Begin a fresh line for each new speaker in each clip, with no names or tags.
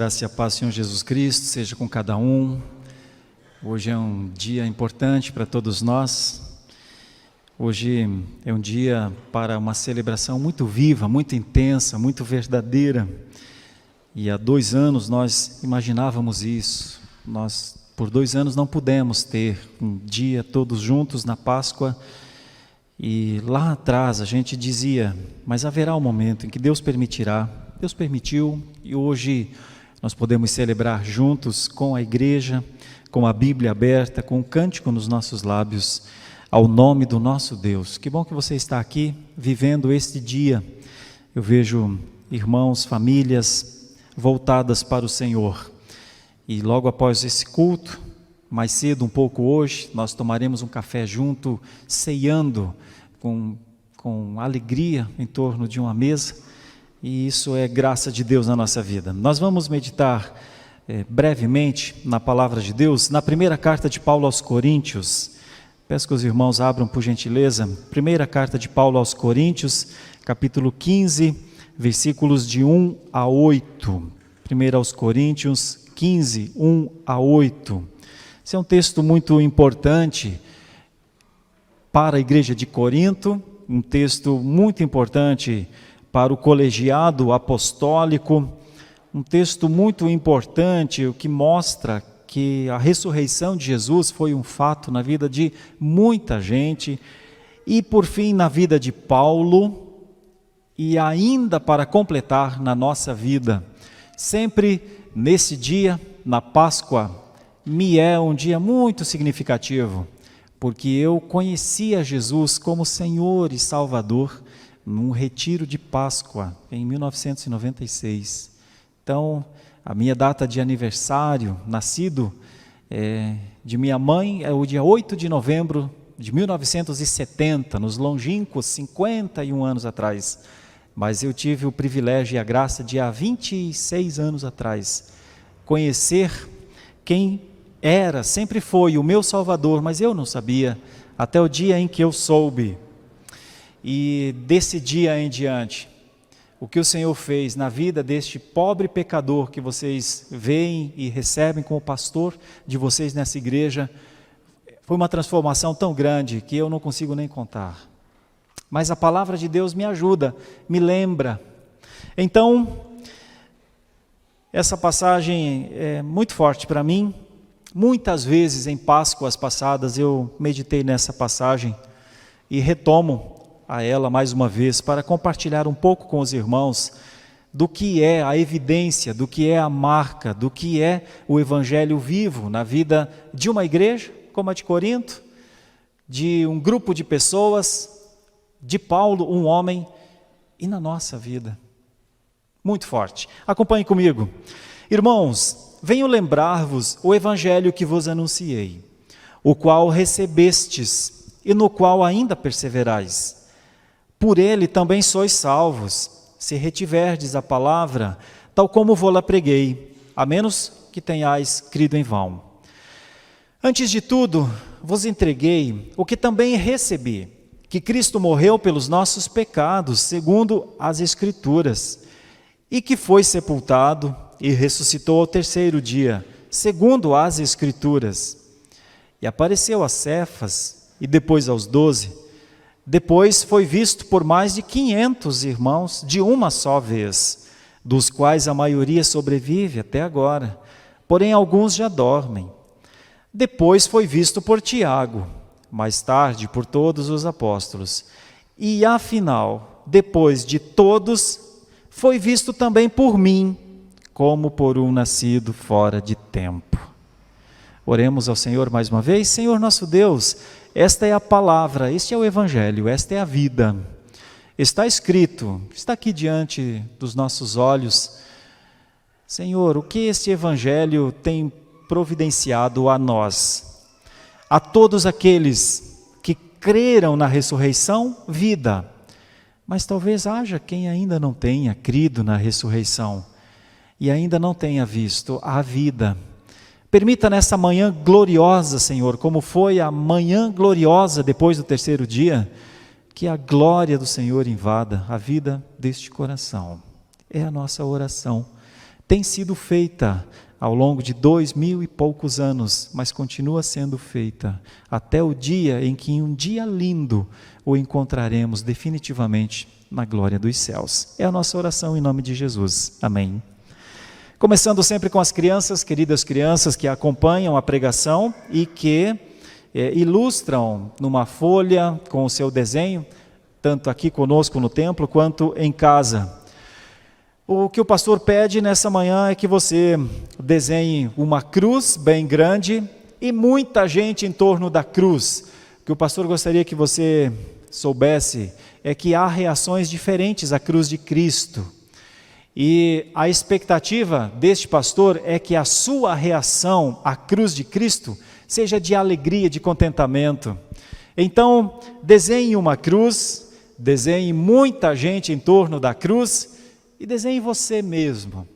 graça e a paz do Senhor Jesus Cristo seja com cada um. Hoje é um dia importante para todos nós. Hoje é um dia para uma celebração muito viva, muito intensa, muito verdadeira. E há 2 anos nós imaginávamos isso. Nós, por 2 anos, não pudemos ter um dia todos juntos na Páscoa. E lá atrás a gente dizia, mas haverá um momento em que Deus permitirá. Deus permitiu e hoje nós podemos celebrar juntos com a igreja, com a Bíblia aberta, com um cântico nos nossos lábios, ao nome do nosso Deus. Que bom que você está aqui, vivendo este dia. Eu vejo irmãos, famílias voltadas para o Senhor. E logo após esse culto, mais cedo um pouco hoje, nós tomaremos um café junto, ceando com alegria em torno de uma mesa. E isso é graça de Deus na nossa vida. Nós vamos meditar brevemente na palavra de Deus, na primeira carta de Paulo aos Coríntios. Peço que os irmãos abram por gentileza. Primeira carta de Paulo aos Coríntios, capítulo 15, versículos de 1 a 8. 1 aos Coríntios 15, 1 a 8. Esse é um texto muito importante para a igreja de Corinto, um texto muito importante para o colegiado apostólico, um texto muito importante, o que mostra que a ressurreição de Jesus foi um fato na vida de muita gente, e por fim na vida de Paulo, e ainda para completar na nossa vida. Sempre nesse dia, na Páscoa, me é um dia muito significativo, porque eu conhecia Jesus como Senhor e Salvador, num retiro de Páscoa, em 1996. Então, a minha data de aniversário, nascido de minha mãe, é o dia 8 de novembro de 1970, nos longínquos 51 anos atrás. Mas eu tive o privilégio e a graça de, há 26 anos atrás, conhecer quem era, sempre foi o meu Salvador, mas eu não sabia, até o dia em que eu soube. E desse dia em diante, o que o Senhor fez na vida deste pobre pecador que vocês veem e recebem como pastor de vocês nessa igreja, foi uma transformação tão grande que eu não consigo nem contar. Mas a palavra de Deus me ajuda, me lembra. Então, essa passagem é muito forte para mim. Muitas vezes em Páscoas passadas eu meditei nessa passagem e retomo a ela mais uma vez para compartilhar um pouco com os irmãos do que é a evidência, do que é a marca, do que é o evangelho vivo na vida de uma igreja como a de Corinto, de um grupo de pessoas, de Paulo, um homem, e na nossa vida. Muito forte. Acompanhe comigo. Irmãos, venho lembrar-vos o evangelho que vos anunciei, o qual recebestes e no qual ainda perseverais. Por ele também sois salvos, se retiverdes a palavra, tal como vou-la preguei, a menos que tenhais crido em vão. Antes de tudo, vos entreguei o que também recebi, que Cristo morreu pelos nossos pecados, segundo as Escrituras, e que foi sepultado e ressuscitou ao 3º dia, segundo as Escrituras. E apareceu a Cefas e depois aos 12. Depois foi visto por mais de 500 irmãos de uma só vez, dos quais a maioria sobrevive até agora, porém alguns já dormem. Depois foi visto por Tiago, mais tarde por todos os apóstolos. E afinal, depois de todos, foi visto também por mim, como por um nascido fora de tempo. Oremos ao Senhor mais uma vez. Senhor nosso Deus, esta é a palavra, este é o evangelho, esta é a vida. Está escrito, está aqui diante dos nossos olhos. Senhor, o que este evangelho tem providenciado a nós? A todos aqueles que creram na ressurreição, vida. Mas talvez haja quem ainda não tenha crido na ressurreição e ainda não tenha visto a vida. Permita nessa manhã gloriosa, Senhor, como foi a manhã gloriosa depois do 3º dia, que a glória do Senhor invada a vida deste coração. É a nossa oração. tem sido feita ao longo de 2000 e poucos anos, mas continua sendo feita até o dia em que, em um dia lindo, o encontraremos definitivamente na glória dos céus. É a nossa oração em nome de Jesus. Amém. Começando sempre com as crianças, queridas crianças que acompanham a pregação e que ilustram numa folha com o seu desenho, tanto aqui conosco no templo quanto em casa. O que o pastor pede nessa manhã é que você desenhe uma cruz bem grande e muita gente em torno da cruz. O que o pastor gostaria que você soubesse é que há reações diferentes à cruz de Cristo. E a expectativa deste pastor é que a sua reação à cruz de Cristo seja de alegria, de contentamento. Então, desenhe uma cruz, desenhe muita gente em torno da cruz, e desenhe você mesmo,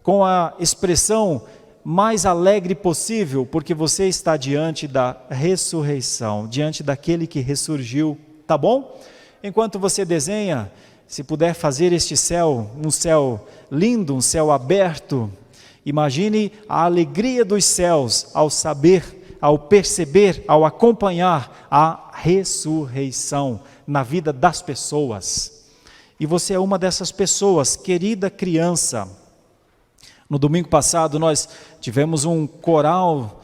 com a expressão mais alegre possível, porque você está diante da ressurreição, diante daquele que ressurgiu, tá bom? Enquanto você desenha, se puder fazer este céu, um céu lindo, um céu aberto, imagine a alegria dos céus ao saber, ao perceber, ao acompanhar a ressurreição na vida das pessoas. E você é uma dessas pessoas, querida criança. No domingo passado nós tivemos um coral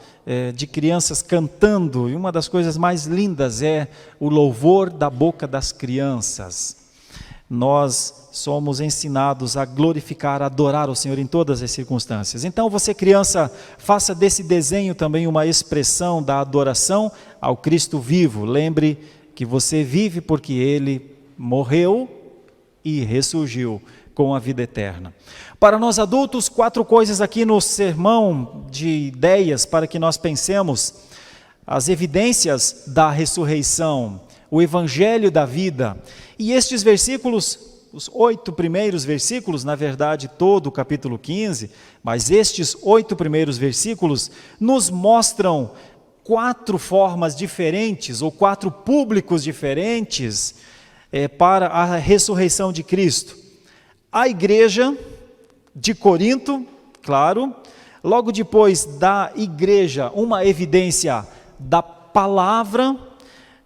de crianças cantando, e uma das coisas mais lindas é o louvor da boca das crianças. Nós somos ensinados a glorificar, a adorar o Senhor em todas as circunstâncias. Então você, criança, faça desse desenho também uma expressão da adoração ao Cristo vivo. Lembre que você vive porque Ele morreu e ressurgiu com a vida eterna. Para nós adultos, 4 coisas aqui no sermão de ideias para que nós pensemos: as evidências da ressurreição, o evangelho da vida. E estes versículos, os 8 primeiros versículos, na verdade todo o capítulo 15, mas estes 8 primeiros versículos nos mostram 4 formas diferentes, ou 4 públicos diferentes, para a ressurreição de Cristo. A igreja de Corinto, claro, logo depois da igreja, uma evidência da palavra,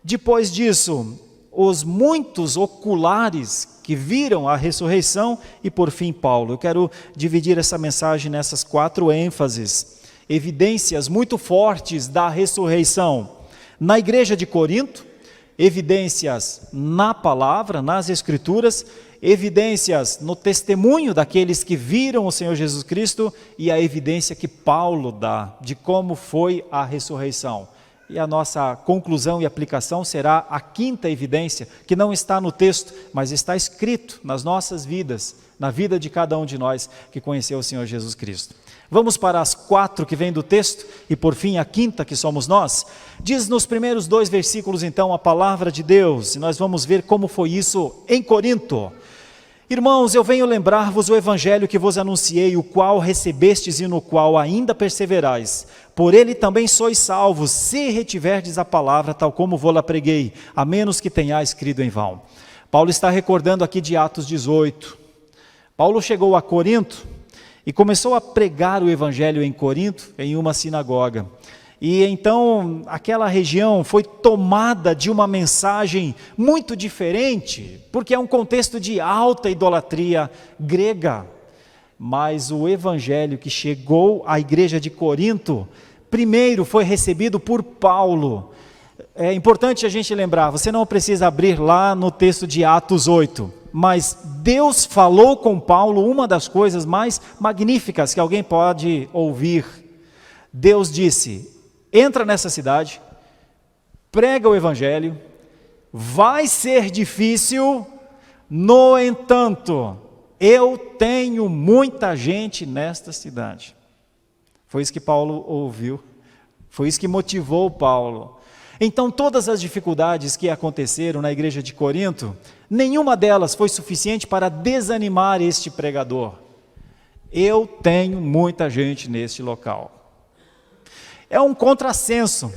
depois disso, os muitos oculares que viram a ressurreição e por fim Paulo. Eu quero dividir essa mensagem nessas 4 ênfases, evidências muito fortes da ressurreição. Na igreja de Corinto, evidências na palavra, nas escrituras, evidências no testemunho daqueles que viram o Senhor Jesus Cristo e a evidência que Paulo dá de como foi a ressurreição. E a nossa conclusão e aplicação será a 5ª evidência, que não está no texto, mas está escrito nas nossas vidas, na vida de cada um de nós que conheceu o Senhor Jesus Cristo. Vamos para as 4 que vêm do texto, e por fim a 5ª que somos nós. Diz nos primeiros 2 versículos então a palavra de Deus, e nós vamos ver como foi isso em Corinto. Irmãos, eu venho lembrar-vos o evangelho que vos anunciei, o qual recebestes e no qual ainda perseverais. Por ele também sois salvos, se retiverdes a palavra tal como vou-la preguei, a menos que tenhais crido em vão. Paulo está recordando aqui de Atos 18. Paulo chegou a Corinto e começou a pregar o evangelho em Corinto, em uma sinagoga. E então aquela região foi tomada de uma mensagem muito diferente, porque é um contexto de alta idolatria grega. Mas o evangelho que chegou à igreja de Corinto, primeiro foi recebido por Paulo. É importante a gente lembrar, você não precisa abrir lá no texto de Atos 8, mas Deus falou com Paulo uma das coisas mais magníficas que alguém pode ouvir. Deus disse: entra nessa cidade, prega o evangelho, vai ser difícil, no entanto, eu tenho muita gente nesta cidade. Foi isso que Paulo ouviu, foi isso que motivou Paulo. Então todas as dificuldades que aconteceram na igreja de Corinto, nenhuma delas foi suficiente para desanimar este pregador. Eu tenho muita gente neste local. É um contrassenso,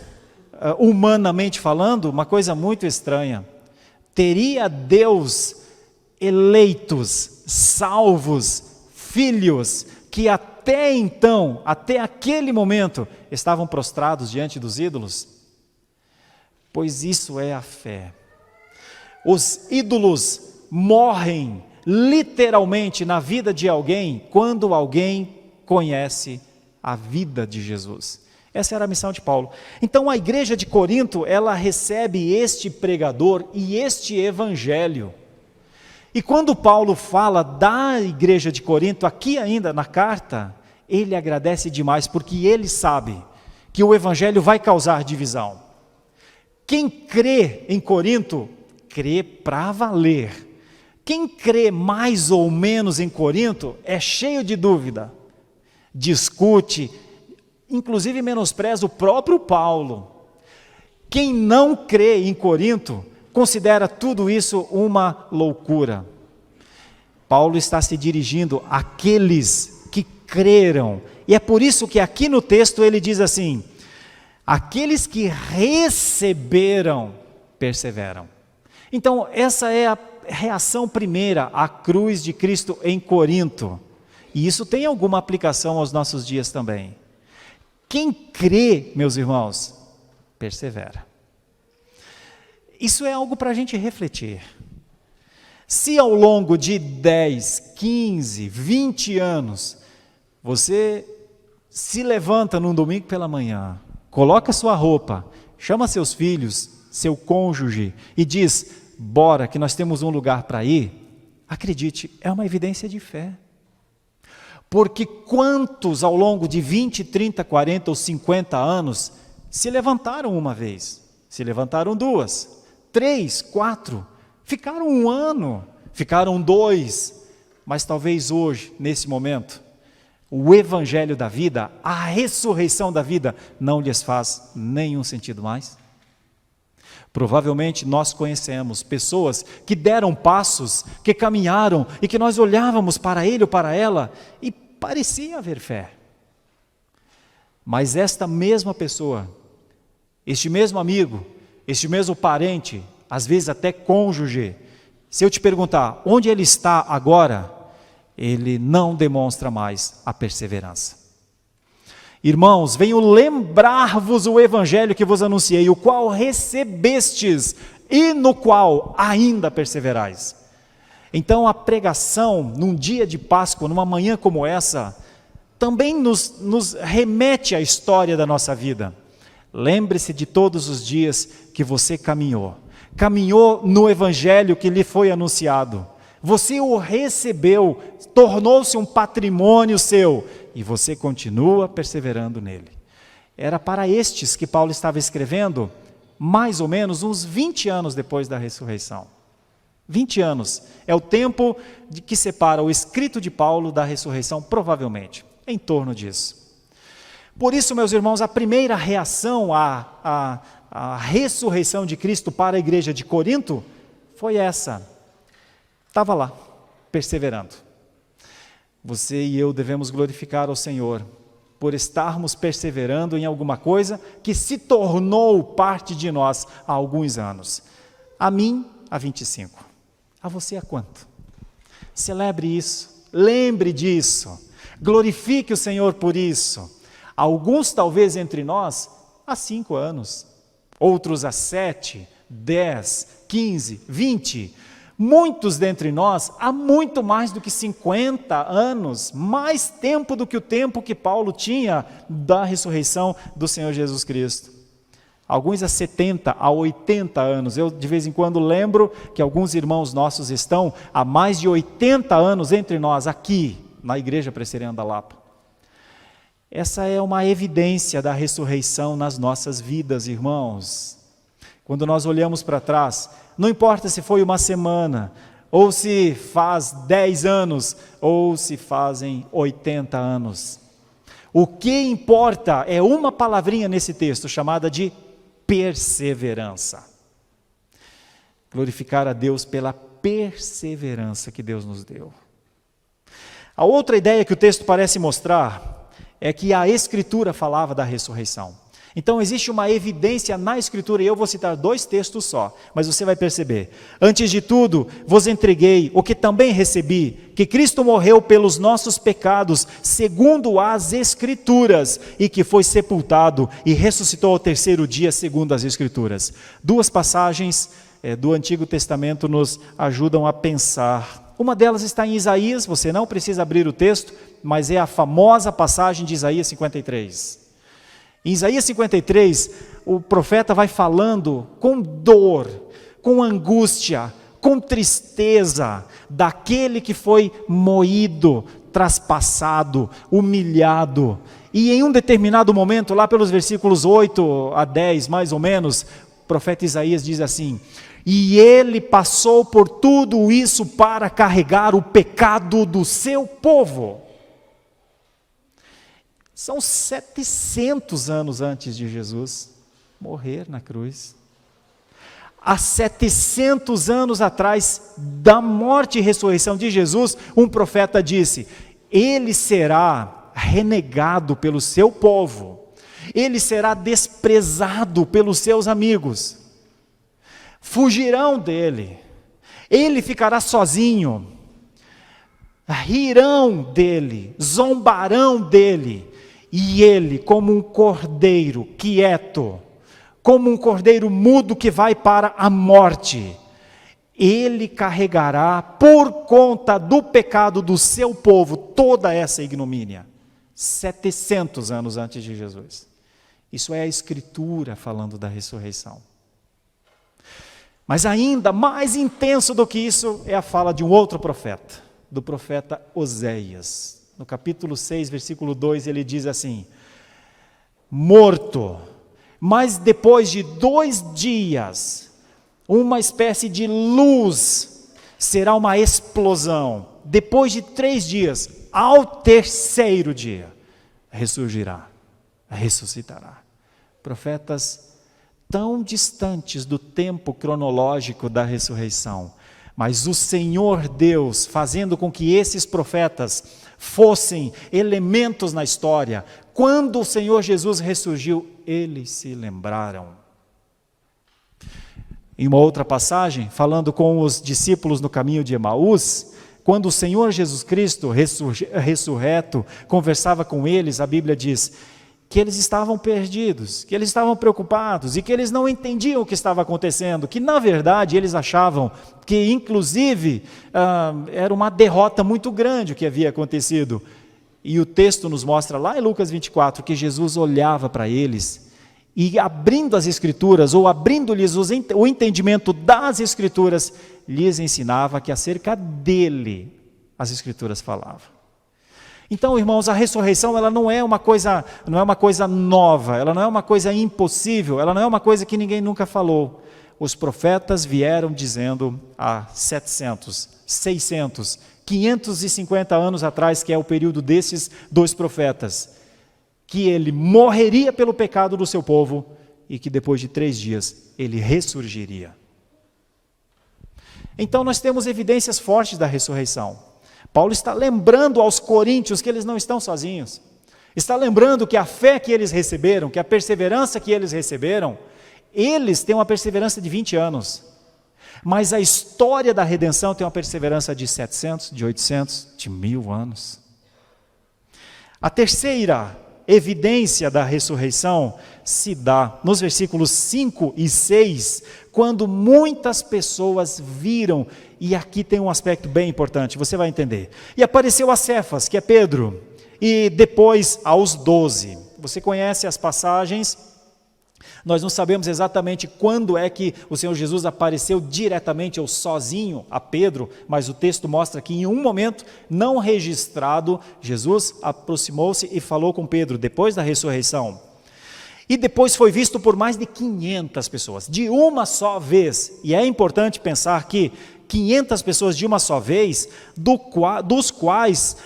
humanamente falando, uma coisa muito estranha. Teria Deus eleitos, salvos, filhos, que até então, até aquele momento, estavam prostrados diante dos ídolos? Pois isso é a fé. Os ídolos morrem literalmente na vida de alguém quando alguém conhece a vida de Jesus. Essa era a missão de Paulo. Então a igreja de Corinto, ela recebe este pregador e este evangelho. E quando Paulo fala da igreja de Corinto, aqui ainda na carta, ele agradece demais, porque ele sabe que o evangelho vai causar divisão. Quem crê em Corinto, crê para valer. Quem crê mais ou menos em Corinto, é cheio de dúvida, discute, inclusive menospreza o próprio Paulo. Quem não crê em Corinto, considera tudo isso uma loucura. Paulo está se dirigindo àqueles que creram, e é por isso que aqui no texto ele diz assim: aqueles que receberam, perseveram. Então essa é a reação primeira à cruz de Cristo em Corinto, e isso tem alguma aplicação aos nossos dias também. Quem crê, meus irmãos, persevera. Isso é algo para a gente refletir. Se ao longo de 10, 15, 20 anos, você se levanta num domingo pela manhã, coloca sua roupa, chama seus filhos, seu cônjuge e diz: bora que nós temos um lugar para ir, acredite, é uma evidência de fé. Porque quantos ao longo de 20, 30, 40 ou 50 anos se levantaram uma vez, se levantaram 2, 3, 4, ficaram 1 ano, ficaram 2, mas talvez hoje, nesse momento, o evangelho da vida, a ressurreição da vida, não lhes faz nenhum sentido mais? Provavelmente nós conhecemos pessoas que deram passos, que caminharam e que nós olhávamos para ele ou para ela e parecia haver fé. Mas esta mesma pessoa, este mesmo amigo, este mesmo parente, às vezes até cônjuge, se eu te perguntar onde ele está agora, ele não demonstra mais a perseverança. Irmãos, venho lembrar-vos o evangelho que vos anunciei, o qual recebestes e no qual ainda perseverais. Então a pregação num dia de Páscoa, numa manhã como essa, também nos remete à história da nossa vida. Lembre-se de todos os dias que você caminhou no evangelho que lhe foi anunciado. Você o recebeu, tornou-se um patrimônio seu, e você continua perseverando nele. Era para estes que Paulo estava escrevendo, mais ou menos uns 20 anos depois da ressurreição. 20 anos é o tempo que separa o escrito de Paulo da ressurreição, provavelmente, em torno disso. Por isso, meus irmãos, a primeira reação à ressurreição de Cristo para a igreja de Corinto foi essa. Estava lá, perseverando. Você e eu devemos glorificar ao Senhor por estarmos perseverando em alguma coisa que se tornou parte de nós há alguns anos. A mim, há 25. A você há quanto? Celebre isso, lembre disso, glorifique o Senhor por isso. Alguns talvez entre nós há 5 anos, outros há 7, 10, 15, 20. Muitos dentre nós há muito mais do que 50 anos, mais tempo do que o tempo que Paulo tinha da ressurreição do Senhor Jesus Cristo. Alguns há 70, a 80 anos. Eu de vez em quando lembro que alguns irmãos nossos estão há mais de 80 anos entre nós, aqui na Igreja Presbiteriana da Lapa. Essa é uma evidência da ressurreição nas nossas vidas, irmãos. Quando nós olhamos para trás, não importa se foi uma semana, ou se faz 10 anos, ou se fazem 80 anos. O que importa é uma palavrinha nesse texto, chamada de perseverança. Glorificar a Deus pela perseverança que Deus nos deu. A outra ideia que o texto parece mostrar é que a Escritura falava da ressurreição. Então existe uma evidência na Escritura, e eu vou citar 2 textos só, mas você vai perceber. Antes de tudo, vos entreguei o que também recebi, que Cristo morreu pelos nossos pecados, segundo as Escrituras, e que foi sepultado e ressuscitou ao 3º dia, segundo as Escrituras. 2 passagens do Antigo Testamento nos ajudam a pensar. Uma delas está em Isaías, você não precisa abrir o texto, mas é a famosa passagem de Isaías 53. Em Isaías 53, o profeta vai falando com dor, com angústia, com tristeza, daquele que foi moído, traspassado, humilhado. E em um determinado momento, lá pelos versículos 8 a 10, mais ou menos, o profeta Isaías diz assim: e ele passou por tudo isso para carregar o pecado do seu povo. São 700 anos antes de Jesus morrer na cruz. Há 700 anos atrás da morte e ressurreição de Jesus, um profeta disse: ele será renegado pelo seu povo, ele será desprezado pelos seus amigos, fugirão dele, ele ficará sozinho, rirão dele, zombarão dele. E ele, como um cordeiro quieto, como um cordeiro mudo que vai para a morte, ele carregará por conta do pecado do seu povo toda essa ignomínia. 700 anos antes de Jesus. Isso é a Escritura falando da ressurreição. Mas ainda mais intenso do que isso é a fala de um outro profeta, do profeta Oséias. No capítulo 6, versículo 2, ele diz assim: morto, mas depois de 2 dias, uma espécie de luz, será uma explosão. Depois de 3 dias, ao 3º dia, ressurgirá, ressuscitará. Profetas tão distantes do tempo cronológico da ressurreição, mas o Senhor Deus fazendo com que esses profetas fossem elementos na história. Quando o Senhor Jesus ressurgiu, eles se lembraram. Em uma outra passagem, falando com os discípulos no caminho de Emaús, quando o Senhor Jesus Cristo, ressurreto, conversava com eles, a Bíblia diz que eles estavam perdidos, que eles estavam preocupados e que eles não entendiam o que estava acontecendo, que na verdade eles achavam que inclusive era uma derrota muito grande o que havia acontecido. E o texto nos mostra lá em Lucas 24 que Jesus olhava para eles e abrindo as Escrituras, ou abrindo-lhes o entendimento das Escrituras, lhes ensinava que acerca dele as Escrituras falavam. Então, irmãos, a ressurreição ela não é uma coisa nova, ela não é uma coisa impossível, ela não é uma coisa que ninguém nunca falou. Os profetas vieram dizendo há 700, 600, 550 anos atrás, que é o período desses 2 profetas, que ele morreria pelo pecado do seu povo e que depois de 3 dias ele ressurgiria. Então nós temos evidências fortes da ressurreição. Paulo está lembrando aos coríntios que eles não estão sozinhos. Está lembrando que a fé que eles receberam, que a perseverança que eles receberam, eles têm uma perseverança de 20 anos. Mas a história da redenção tem uma perseverança de 700, de 800, de 1000 anos. A terceira evidência da ressurreição se dá nos versículos 5 e 6, quando muitas pessoas viram, e aqui tem um aspecto bem importante, você vai entender. E apareceu a Cefas, que é Pedro, e depois aos 12. Você conhece as passagens, nós não sabemos exatamente quando é que o Senhor Jesus apareceu diretamente ou sozinho a Pedro, mas o texto mostra que em um momento não registrado, Jesus aproximou-se e falou com Pedro, depois da ressurreição. E depois foi visto por mais de 500 pessoas, de uma só vez. E é importante pensar que 500 pessoas de uma só vez, dos quais,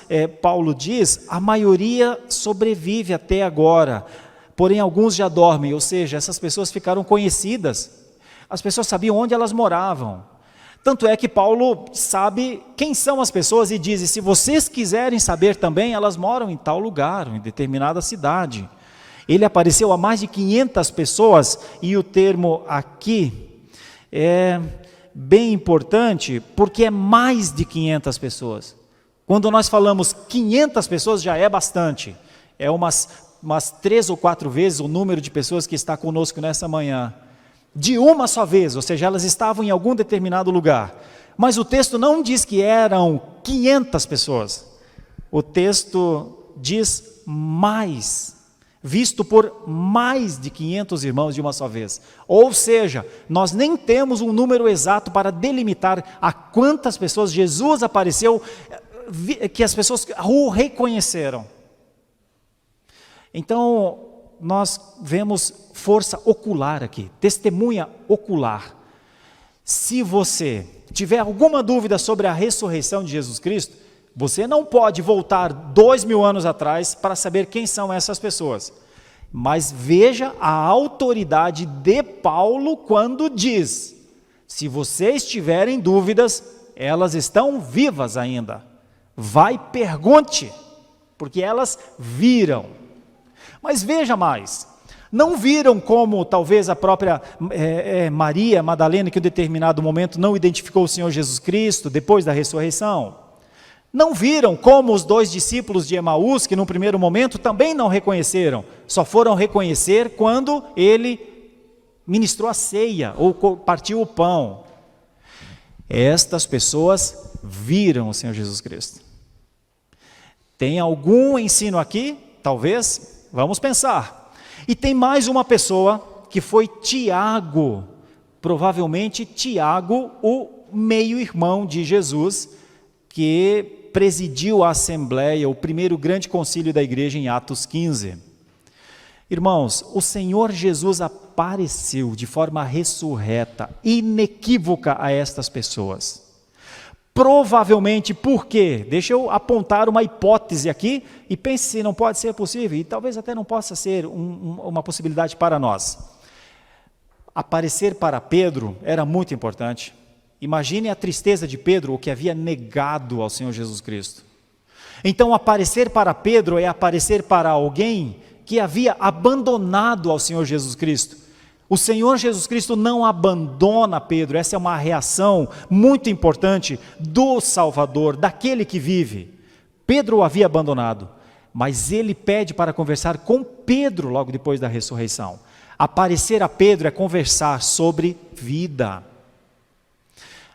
Paulo diz, a maioria sobrevive até agora. Porém, alguns já dormem, ou seja, essas pessoas ficaram conhecidas. As pessoas sabiam onde elas moravam. Tanto é que Paulo sabe quem são as pessoas e diz, se vocês quiserem saber também, elas moram em tal lugar, em determinada cidade. Ele apareceu a mais de 500 pessoas, e o termo aqui é bem importante, porque é mais de 500 pessoas. Quando nós falamos 500 pessoas, já é bastante. É umas 3 ou 4 vezes o número de pessoas que está conosco nessa manhã. De uma só vez, ou seja, elas estavam em algum determinado lugar. Mas o texto não diz que eram 500 pessoas. O texto diz mais, visto por mais de 500 irmãos de uma só vez. Ou seja, nós nem temos um número exato para delimitar a quantas pessoas Jesus apareceu, que as pessoas o reconheceram. Então, nós vemos força ocular aqui, testemunha ocular. Se você tiver alguma dúvida sobre a ressurreição de Jesus Cristo, você não pode voltar 2000 anos atrás para saber quem são essas pessoas. Mas veja a autoridade de Paulo quando diz: se vocês tiverem dúvidas, elas estão vivas ainda. Vai, pergunte, porque elas viram. Mas veja mais, não viram como talvez a própria Maria Madalena, que em determinado momento não identificou o Senhor Jesus Cristo depois da ressurreição. Não viram como os 2 discípulos de Emaús, que no primeiro momento também não reconheceram, só foram reconhecer quando ele ministrou a ceia ou partiu o pão. Estas pessoas viram o Senhor Jesus Cristo. Tem algum ensino aqui? Talvez. Vamos pensar. E tem mais uma pessoa, que foi Tiago, provavelmente Tiago, o meio-irmão de Jesus, que presidiu a Assembleia, o primeiro grande concílio da igreja em Atos 15. Irmãos, o Senhor Jesus apareceu de forma ressurreta, inequívoca a estas pessoas. Provavelmente, por quê? Deixa eu apontar uma hipótese aqui e pense se não pode ser possível, e talvez até não possa ser uma possibilidade para nós. Aparecer para Pedro era muito importante. Imagine a tristeza de Pedro, o que havia negado ao Senhor Jesus Cristo. Então, aparecer para Pedro é aparecer para alguém que havia abandonado ao Senhor Jesus Cristo. O Senhor Jesus Cristo não abandona Pedro, essa é uma reação muito importante do Salvador, daquele que vive. Pedro o havia abandonado, mas ele pede para conversar com Pedro logo depois da ressurreição. Aparecer a Pedro é conversar sobre vida.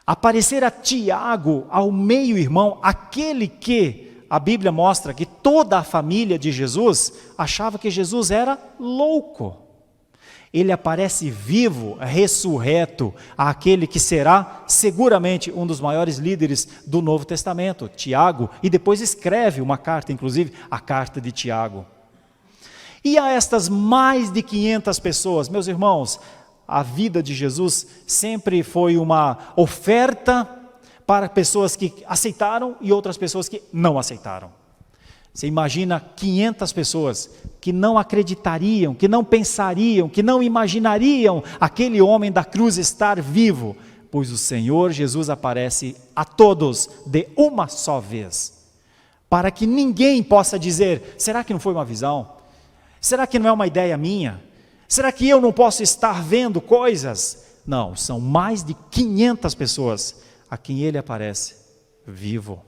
Aparecer a Tiago, ao meio-irmão, aquele que a Bíblia mostra que toda a família de Jesus achava que Jesus era louco. Ele aparece vivo, ressurreto, àquele que será seguramente um dos maiores líderes do Novo Testamento, Tiago, e depois escreve uma carta, inclusive a carta de Tiago. E a estas mais de 500 pessoas, meus irmãos, a vida de Jesus sempre foi uma oferta para pessoas que aceitaram e outras pessoas que não aceitaram. Você imagina 500 pessoas que não acreditariam, que não pensariam, que não imaginariam aquele homem da cruz estar vivo, pois o Senhor Jesus aparece a todos de uma só vez, para que ninguém possa dizer: será que não foi uma visão? Será que não é uma ideia minha? Será que eu não posso estar vendo coisas? Não, são mais de 500 pessoas a quem ele aparece vivo.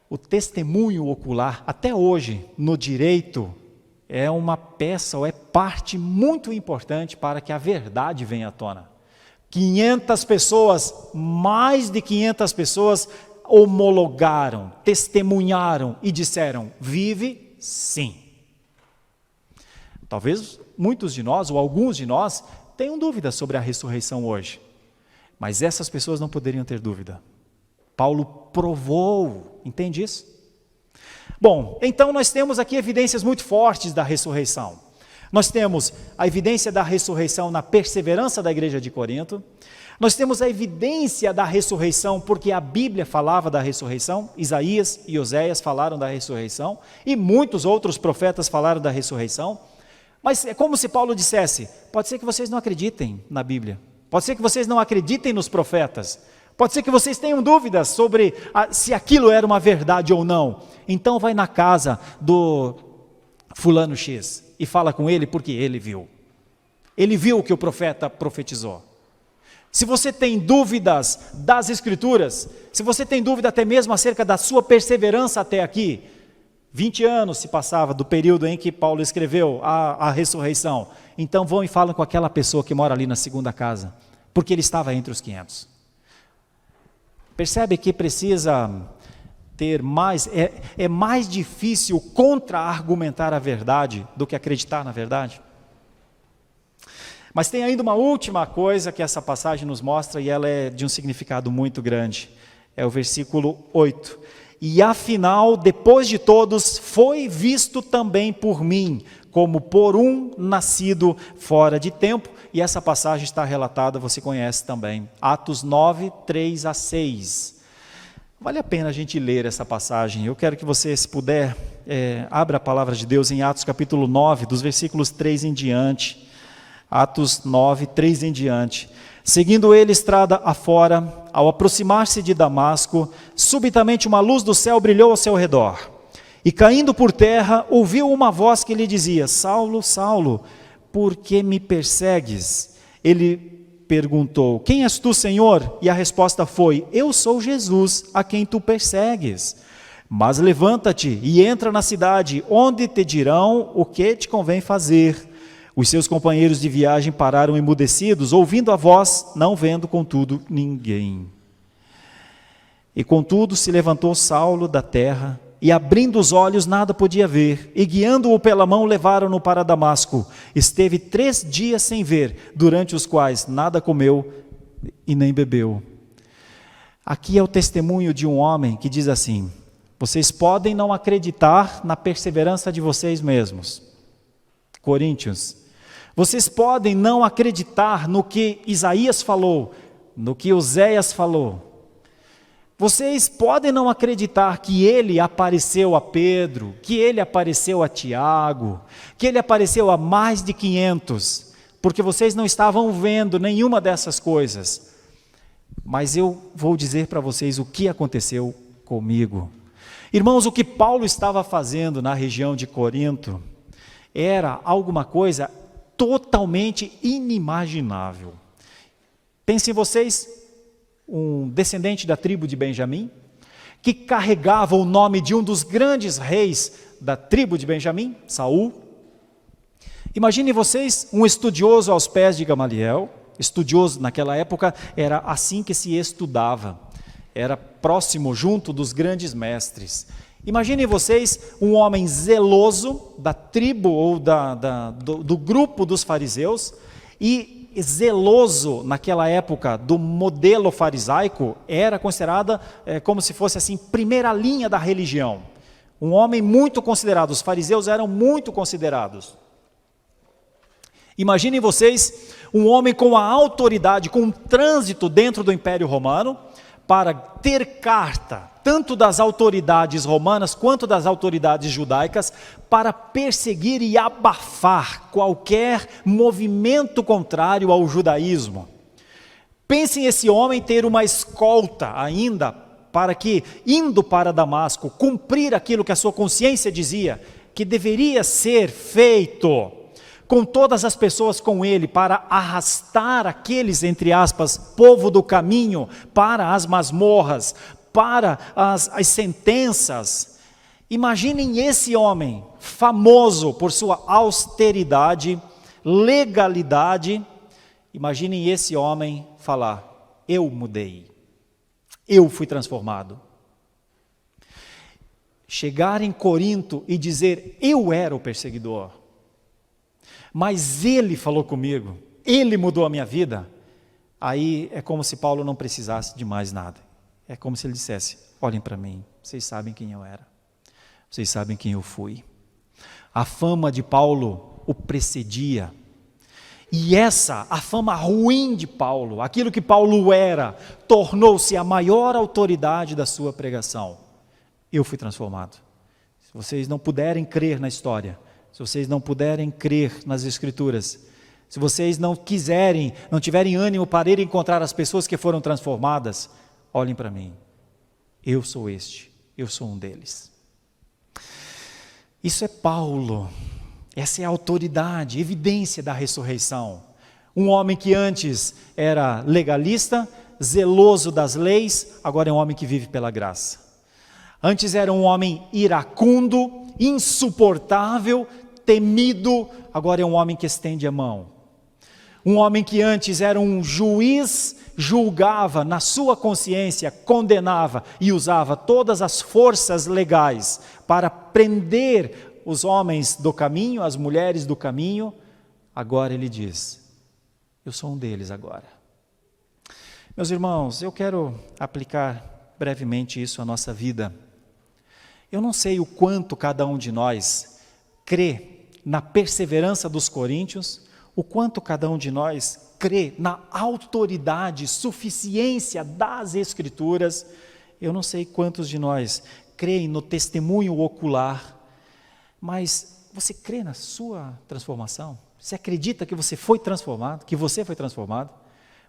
O testemunho ocular, até hoje, no direito, é uma peça ou é parte muito importante para que a verdade venha à tona. 500 pessoas, mais de 500 pessoas, homologaram, testemunharam e disseram: vive sim. Talvez muitos de nós, ou alguns de nós, tenham dúvidas sobre a ressurreição hoje, mas essas pessoas não poderiam ter dúvida. Paulo provou, entende isso? Bom, então nós temos aqui evidências muito fortes da ressurreição. Nós temos a evidência da ressurreição na perseverança da igreja de Corinto. Nós temos a evidência da ressurreição porque a Bíblia falava da ressurreição. Isaías e Oséias falaram da ressurreição e muitos outros profetas falaram da ressurreição. Mas é como se Paulo dissesse: pode ser que vocês não acreditem na Bíblia, pode ser que vocês não acreditem nos profetas, pode ser que vocês tenham dúvidas sobre se aquilo era uma verdade ou não. Então vai na casa do fulano X, e fala com ele porque ele viu. Ele viu o que o profeta profetizou. Se você tem dúvidas das Escrituras, se você tem dúvida até mesmo acerca da sua perseverança até aqui, 20 anos se passava do período em que Paulo escreveu a ressurreição, então vão e falam com aquela pessoa que mora ali na segunda casa, porque ele estava entre os 500. Percebe que precisa ter mais, é mais difícil contra-argumentar a verdade do que acreditar na verdade? Mas tem ainda uma última coisa que essa passagem nos mostra, e ela é de um significado muito grande. É o versículo 8. E afinal, depois de todos, foi visto também por mim, como por um nascido fora de tempo. E essa passagem está relatada, você conhece também. Atos 9, 3 a 6. Vale a pena a gente ler essa passagem. Eu quero que você, se puder, abra a palavra de Deus em Atos capítulo 9, dos versículos 3 em diante. Atos 9, 3 em diante. Seguindo ele estrada afora, ao aproximar-se de Damasco, subitamente uma luz do céu brilhou ao seu redor. E caindo por terra, ouviu uma voz que lhe dizia: Saulo, Saulo, por que me persegues? Ele perguntou: quem és tu, Senhor? E a resposta foi: eu sou Jesus, a quem tu persegues. Mas levanta-te e entra na cidade, onde te dirão o que te convém fazer. Os seus companheiros de viagem pararam emudecidos, ouvindo a voz, não vendo, contudo, ninguém. E contudo se levantou Saulo da terra, e abrindo os olhos nada podia ver, e guiando-o pela mão levaram-no para Damasco. Esteve 3 dias sem ver, durante os quais nada comeu e nem bebeu. Aqui é o testemunho de um homem que diz assim: vocês podem não acreditar na perseverança de vocês mesmos. Coríntios, vocês podem não acreditar no que Isaías falou, no que Oséias falou. Vocês podem não acreditar que ele apareceu a Pedro, que ele apareceu a Tiago, que ele apareceu a mais de 500, porque vocês não estavam vendo nenhuma dessas coisas. Mas eu vou dizer para vocês o que aconteceu comigo. Irmãos, o que Paulo estava fazendo na região de Corinto era alguma coisa totalmente inimaginável. Pensem vocês, um descendente da tribo de Benjamim, que carregava o nome de um dos grandes reis da tribo de Benjamim, Saul. Imaginem vocês um estudioso aos pés de Gamaliel. Estudioso naquela época era assim que se estudava, era próximo, junto dos grandes mestres. Imaginem vocês um homem zeloso da tribo ou do grupo dos fariseus, e zeloso naquela época do modelo farisaico, era considerada como se fosse assim, primeira linha da religião. Um homem muito considerado, os fariseus eram muito considerados. Imaginem vocês um homem com a autoridade, com um trânsito dentro do Império Romano, para ter carta, tanto das autoridades romanas quanto das autoridades judaicas, para perseguir e abafar qualquer movimento contrário ao judaísmo. Pensem esse homem ter uma escolta ainda, para que, indo para Damasco, cumprir aquilo que a sua consciência dizia, que deveria ser feito, com todas as pessoas com ele, para arrastar aqueles, entre aspas, povo do caminho, para as masmorras, para as sentenças. Imaginem esse homem, famoso por sua austeridade, legalidade, imaginem esse homem falar: eu mudei, eu fui transformado. Chegar em Corinto e dizer: eu era o perseguidor, mas ele falou comigo, ele mudou a minha vida. Aí é como se Paulo não precisasse de mais nada. É como se ele dissesse: olhem para mim, vocês sabem quem eu era, vocês sabem quem eu fui. A fama de Paulo o precedia, e a fama ruim de Paulo, aquilo que Paulo era, tornou-se a maior autoridade da sua pregação. Eu fui transformado. Se vocês não puderem crer na história, se vocês não puderem crer nas Escrituras, se vocês não quiserem, não tiverem ânimo para ir encontrar as pessoas que foram transformadas, olhem para mim, eu sou um deles. Isso é Paulo, essa é a autoridade, evidência da ressurreição. Um homem que antes era legalista, zeloso das leis, agora é um homem que vive pela graça. Antes era um homem iracundo, insuportável, temido, agora é um homem que estende a mão. Um homem que antes era um juiz, julgava na sua consciência, condenava e usava todas as forças legais para prender os homens do caminho, as mulheres do caminho. Agora ele diz: eu sou um deles agora. Meus irmãos, eu quero aplicar brevemente isso à nossa vida. Eu não sei o quanto cada um de nós crê na perseverança dos coríntios, o quanto cada um de nós crê na autoridade, suficiência das Escrituras. Eu não sei quantos de nós creem no testemunho ocular, mas você crê na sua transformação? Você acredita que você foi transformado, que você foi transformado?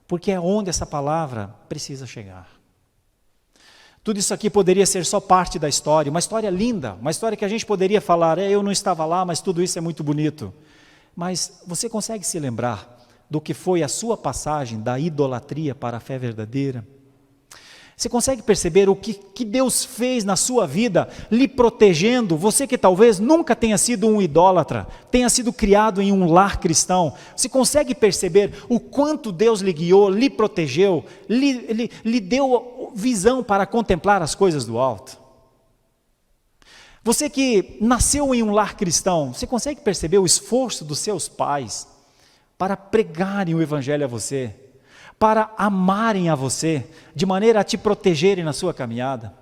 Porque é onde essa palavra precisa chegar. Tudo isso aqui poderia ser só parte da história, uma história linda, uma história que a gente poderia falar, eu não estava lá, mas tudo isso é muito bonito. Mas você consegue se lembrar do que foi a sua passagem da idolatria para a fé verdadeira? Você consegue perceber o que Deus fez na sua vida, lhe protegendo, você que talvez nunca tenha sido um idólatra, tenha sido criado em um lar cristão, você consegue perceber o quanto Deus lhe guiou, lhe protegeu, lhe deu visão para contemplar as coisas do alto? Você que nasceu em um lar cristão, você consegue perceber o esforço dos seus pais para pregarem o evangelho a você, para amarem a você, de maneira a te protegerem na sua caminhada?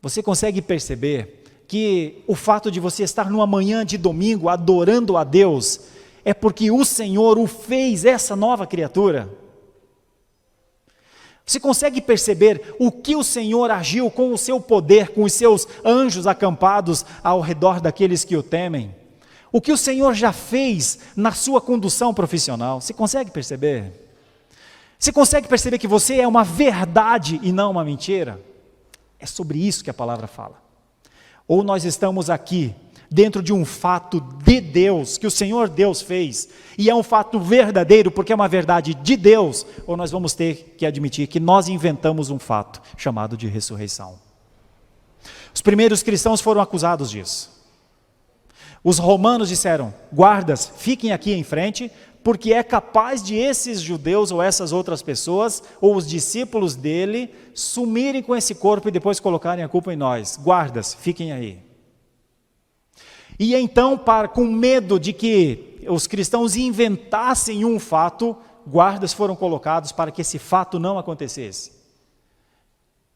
Você consegue perceber que o fato de você estar numa manhã de domingo adorando a Deus, é porque o Senhor o fez essa nova criatura? Você consegue perceber o que o Senhor agiu com o seu poder, com os seus anjos acampados ao redor daqueles que o temem? O que o Senhor já fez na sua condução profissional? Você consegue perceber? Você consegue perceber que você é uma verdade e não uma mentira? É sobre isso que a palavra fala. Ou nós estamos aqui dentro de um fato de Deus, que o Senhor Deus fez, e é um fato verdadeiro, porque é uma verdade de Deus, ou nós vamos ter que admitir que nós inventamos um fato, chamado de ressurreição. Os primeiros cristãos foram acusados disso. Os romanos disseram: guardas, fiquem aqui em frente, porque é capaz de esses judeus ou essas outras pessoas, ou os discípulos dele, sumirem com esse corpo e depois colocarem a culpa em nós. Guardas, fiquem aí. E então, com medo de que os cristãos inventassem um fato, guardas foram colocados para que esse fato não acontecesse.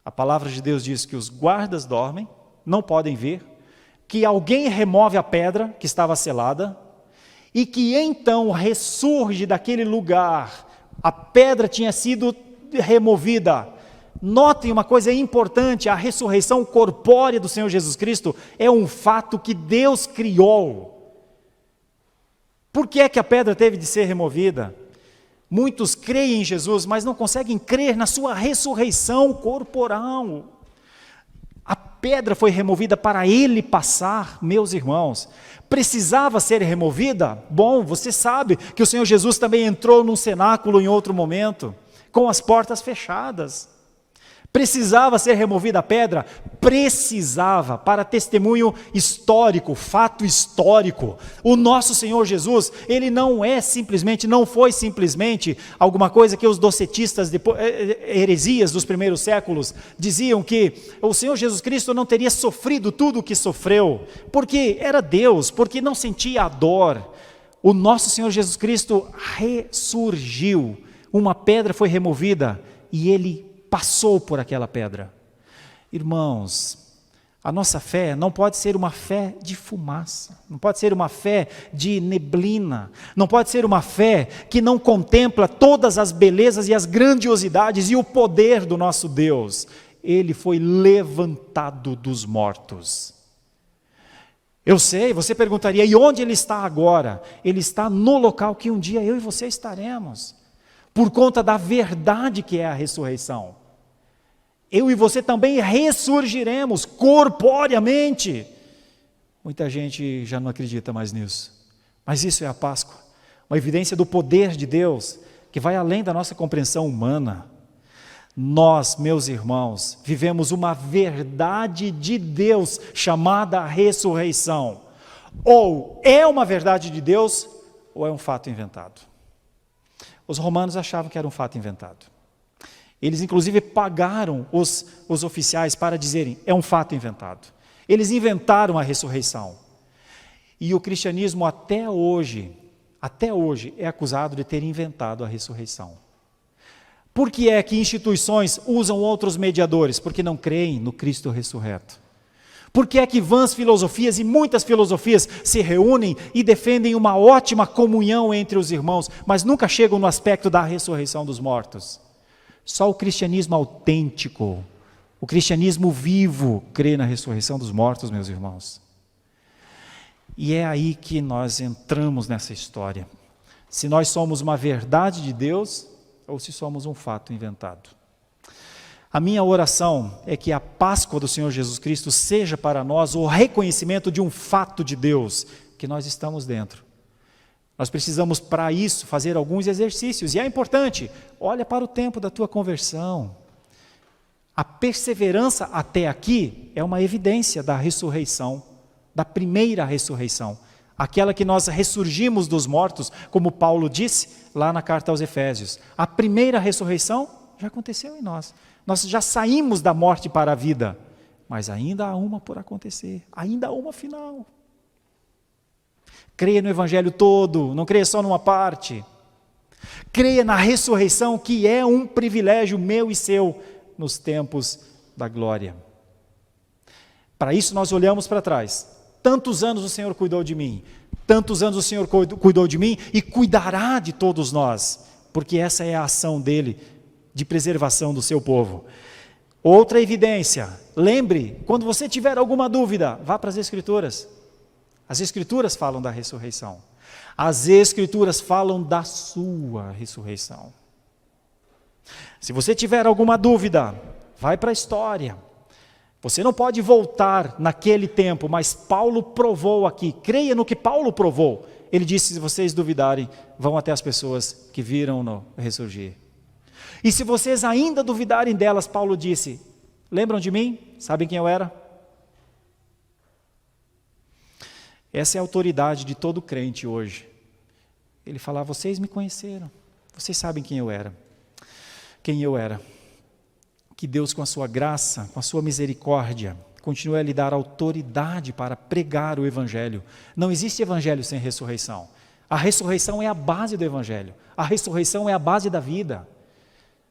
A palavra de Deus diz que os guardas dormem, não podem ver, que alguém remove a pedra que estava selada, e que então ressurge daquele lugar, a pedra tinha sido removida. Notem uma coisa importante: a ressurreição corpórea do Senhor Jesus Cristo é um fato que Deus criou. Por que é que a pedra teve de ser removida? Muitos creem em Jesus, mas não conseguem crer na sua ressurreição corporal. A pedra foi removida para ele passar, meus irmãos. Precisava ser removida? Bom, você sabe que o Senhor Jesus também entrou num cenáculo em outro momento, com as portas fechadas. Precisava ser removida a pedra? Precisava, para testemunho histórico, fato histórico. O nosso Senhor Jesus, ele não foi simplesmente alguma coisa que os docetistas, heresias dos primeiros séculos, diziam que o Senhor Jesus Cristo não teria sofrido tudo o que sofreu, porque era Deus, porque não sentia a dor. O nosso Senhor Jesus Cristo ressurgiu, uma pedra foi removida e ele passou por aquela pedra. Irmãos, a nossa fé não pode ser uma fé de fumaça, não pode ser uma fé de neblina, não pode ser uma fé que não contempla todas as belezas e as grandiosidades e o poder do nosso Deus. Ele foi levantado dos mortos. Eu sei, você perguntaria: e onde ele está agora? Ele está no local que um dia eu e você estaremos, por conta da verdade que é a ressurreição. Eu e você também ressurgiremos corporeamente. Muita gente já não acredita mais nisso. Mas isso é a Páscoa, uma evidência do poder de Deus, que vai além da nossa compreensão humana. Nós, meus irmãos, vivemos uma verdade de Deus chamada ressurreição. Ou é uma verdade de Deus, ou é um fato inventado. Os romanos achavam que era um fato inventado. Eles inclusive pagaram os oficiais para dizerem, é um fato inventado. Eles inventaram a ressurreição. E o cristianismo até hoje é acusado de ter inventado a ressurreição. Por que é que instituições usam outros mediadores? Porque não creem no Cristo ressurreto. Por que é que vãs filosofias e muitas filosofias se reúnem e defendem uma ótima comunhão entre os irmãos, mas nunca chegam no aspecto da ressurreição dos mortos? Só o cristianismo autêntico, o cristianismo vivo, crê na ressurreição dos mortos, meus irmãos. E é aí que nós entramos nessa história. Se nós somos uma verdade de Deus, ou se somos um fato inventado. A minha oração é que a Páscoa do Senhor Jesus Cristo seja para nós o reconhecimento de um fato de Deus, que nós estamos dentro. Nós precisamos, para isso, fazer alguns exercícios, e é importante, olha para o tempo da tua conversão. A perseverança até aqui é uma evidência da ressurreição, da primeira ressurreição, aquela que nós ressurgimos dos mortos, como Paulo disse lá na carta aos Efésios. A primeira ressurreição já aconteceu em nós. Nós já saímos da morte para a vida, mas ainda há uma por acontecer, ainda há uma final. Creia no Evangelho todo, não creia só numa parte. Creia na ressurreição, que é um privilégio meu e seu nos tempos da glória. Para isso nós olhamos para trás. Tantos anos o Senhor cuidou de mim, tantos anos o Senhor cuidou de mim e cuidará de todos nós, porque essa é a ação dele de preservação do seu povo. Outra evidência, lembre, quando você tiver alguma dúvida, vá para as Escrituras. As Escrituras falam da ressurreição. As Escrituras falam da sua ressurreição. Se você tiver alguma dúvida, vai para a história. Você não pode voltar naquele tempo, mas Paulo provou aqui, creia no que Paulo provou. Ele disse, se vocês duvidarem, vão até as pessoas que viram-no ressurgir. E se vocês ainda duvidarem delas, Paulo disse, lembram de mim? Sabem quem eu era? Essa é a autoridade de todo crente hoje. Ele fala, vocês me conheceram, vocês sabem quem eu era. Quem eu era. Que Deus, com a sua graça, com a sua misericórdia, continue a lhe dar autoridade para pregar o Evangelho. Não existe Evangelho sem ressurreição. A ressurreição é a base do Evangelho. A ressurreição é a base da vida.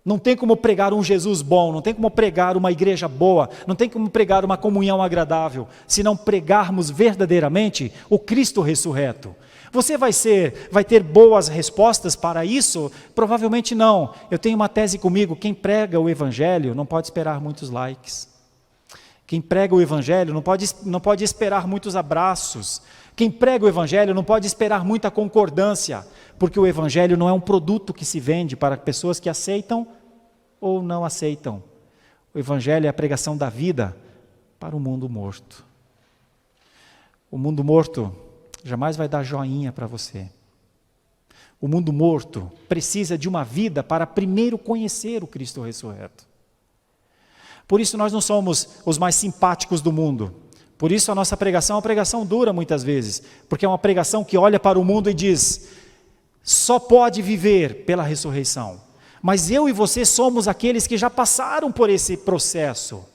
Não tem como pregar um Jesus bom, não tem como pregar uma igreja boa, não tem como pregar uma comunhão agradável, se não pregarmos verdadeiramente o Cristo ressurreto. Você vai ter boas respostas para isso? Provavelmente não. Eu tenho uma tese comigo, quem prega o Evangelho não pode esperar muitos likes. Quem prega o Evangelho não pode esperar muitos abraços. Quem prega o Evangelho não pode esperar muita concordância, porque o Evangelho não é um produto que se vende para pessoas que aceitam ou não aceitam. O Evangelho é a pregação da vida para o mundo morto. O mundo morto jamais vai dar joinha para você. O mundo morto precisa de uma vida para primeiro conhecer o Cristo ressurreto. Por isso nós não somos os mais simpáticos do mundo. Por isso a nossa pregação é uma pregação dura muitas vezes, porque é uma pregação que olha para o mundo e diz, só pode viver pela ressurreição. Mas eu e você somos aqueles que já passaram por esse processo.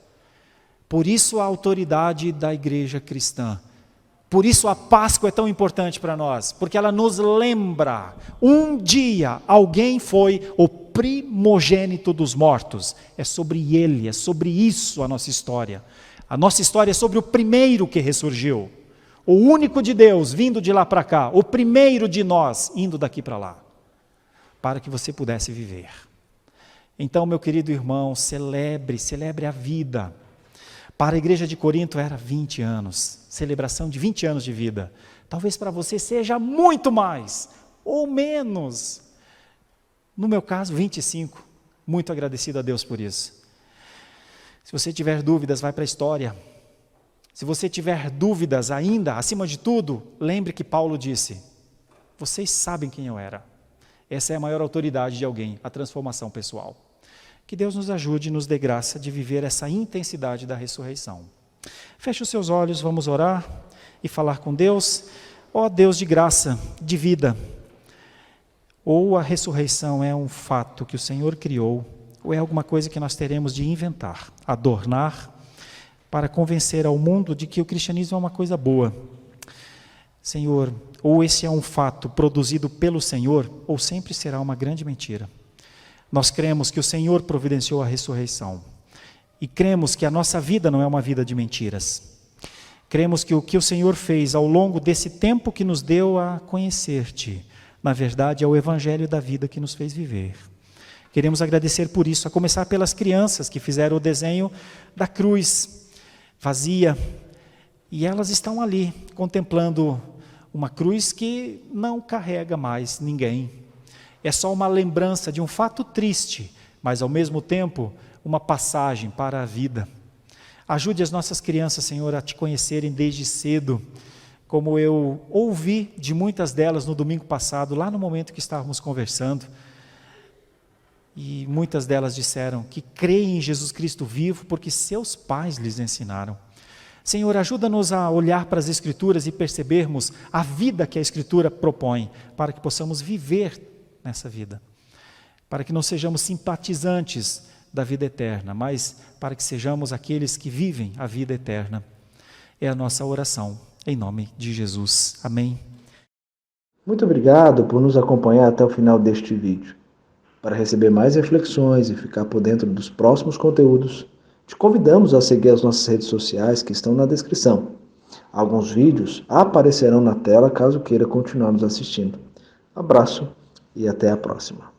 Por isso a autoridade da igreja cristã. Por isso a Páscoa é tão importante para nós, porque ela nos lembra, um dia alguém foi o primogênito dos mortos. É sobre ele, é sobre isso a nossa história. A nossa história é sobre o primeiro que ressurgiu. O único de Deus vindo de lá para cá, o primeiro de nós indo daqui para lá, para que você pudesse viver. Então, meu querido irmão, celebre a vida. Para a igreja de Corinto era 20 anos, celebração de 20 anos de vida. Talvez para você seja muito mais, ou menos. No meu caso, 25. Muito agradecido a Deus por isso. Se você tiver dúvidas, vai para a história. Se você tiver dúvidas ainda, acima de tudo, lembre que Paulo disse: vocês sabem quem eu era. Essa é a maior autoridade de alguém, a transformação pessoal. Que Deus nos ajude e nos dê graça de viver essa intensidade da ressurreição. Feche os seus olhos, vamos orar e falar com Deus. Ó Deus de graça, de vida, ou a ressurreição é um fato que o Senhor criou, ou é alguma coisa que nós teremos de inventar, adornar, para convencer ao mundo de que o cristianismo é uma coisa boa. Senhor, ou esse é um fato produzido pelo Senhor, ou sempre será uma grande mentira. Nós cremos que o Senhor providenciou a ressurreição, e cremos que a nossa vida não é uma vida de mentiras. Cremos que o que o Senhor fez ao longo desse tempo que nos deu a conhecer-te, na verdade é o evangelho da vida que nos fez viver. Queremos agradecer por isso, a começar pelas crianças que fizeram o desenho da cruz vazia, e elas estão ali contemplando uma cruz que não carrega mais ninguém. É só uma lembrança de um fato triste, mas ao mesmo tempo uma passagem para a vida. Ajude as nossas crianças, Senhor, a te conhecerem desde cedo, como eu ouvi de muitas delas no domingo passado, lá no momento que estávamos conversando, e muitas delas disseram que creem em Jesus Cristo vivo porque seus pais lhes ensinaram. Senhor, ajuda-nos a olhar para as Escrituras e percebermos a vida que a Escritura propõe, para que possamos viver nessa vida, para que não sejamos simpatizantes da vida eterna, mas para que sejamos aqueles que vivem a vida eterna. É a nossa oração, em nome de Jesus. Amém.
Muito obrigado por nos acompanhar até o final deste vídeo. Para receber mais reflexões e ficar por dentro dos próximos conteúdos, te convidamos a seguir as nossas redes sociais que estão na descrição. Alguns vídeos aparecerão na tela caso queira continuar nos assistindo. Abraço e até a próxima.